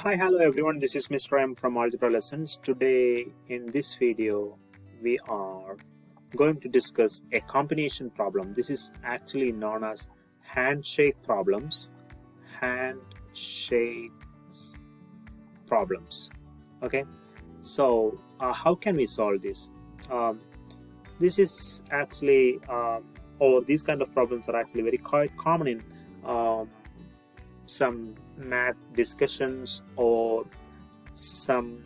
Hi, hello everyone. This is Mr. M from Algebra Lessons. Today in this video, we are going to discuss a combination problem. This is actually known as handshake problems. Handshakes problems. Okay. So how can we solve this? This is actually, or these kind of problems are actually very quite common in some math discussions or some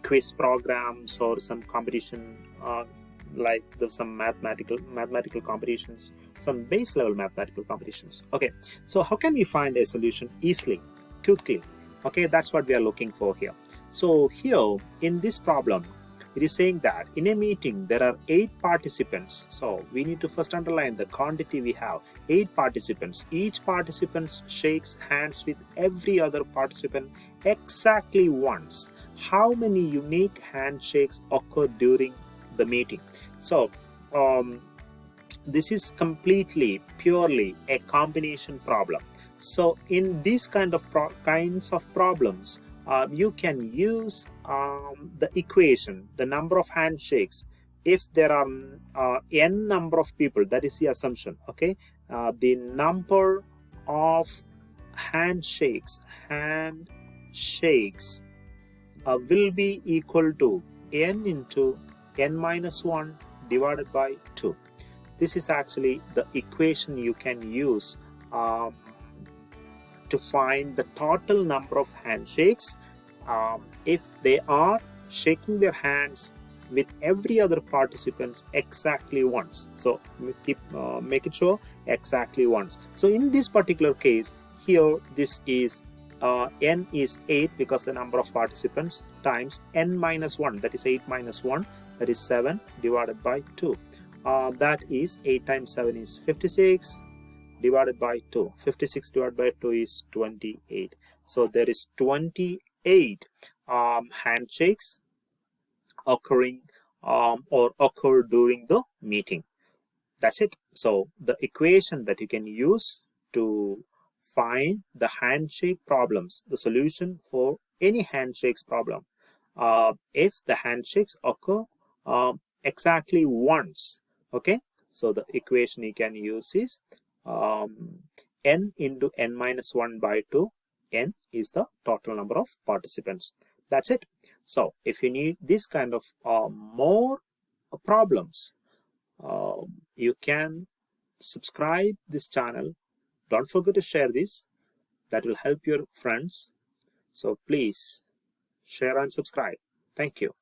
quiz programs or some competition like some mathematical competitions, some base level mathematical competitions. Okay, so how can we find a solution easily, quickly? Okay, that's what we are looking for here. So here in this problem, it is saying that in a meeting there are 8 participants. So we need to first underline the quantity we have. 8 participants. Each participant shakes hands with every other participant exactly once. How many unique handshakes occur during the meeting? So this is completely, purely a combination problem. So in these kinds of problems, you can use the equation, the number of handshakes. If there are n number of people, that is the assumption. Okay, the number of handshakes will be equal to n into n minus 1 divided by 2. This is actually the equation you can use to find the total number of handshakes if they are shaking their hands with every other participant exactly once. So make it sure exactly once. So in this particular case here, this is n is 8 because the number of participants times n minus 1, that is 8 minus 1, that is 7 divided by 2. That is 8 times 7 is 56 divided by 2. 56 divided by 2 is 28. So there is 28 handshakes occurring or occur during the meeting. That's it. So the equation that you can use to find the handshake problems, the solution for any handshakes problem, if the handshakes occur exactly once. Okay, so the equation you can use is n into n minus 1 by 2. N is the total number of participants. That's it. So if you need this kind of more problems, you can subscribe this channel. Don't forget to share this. That will help your friends. So please share and subscribe. Thank you.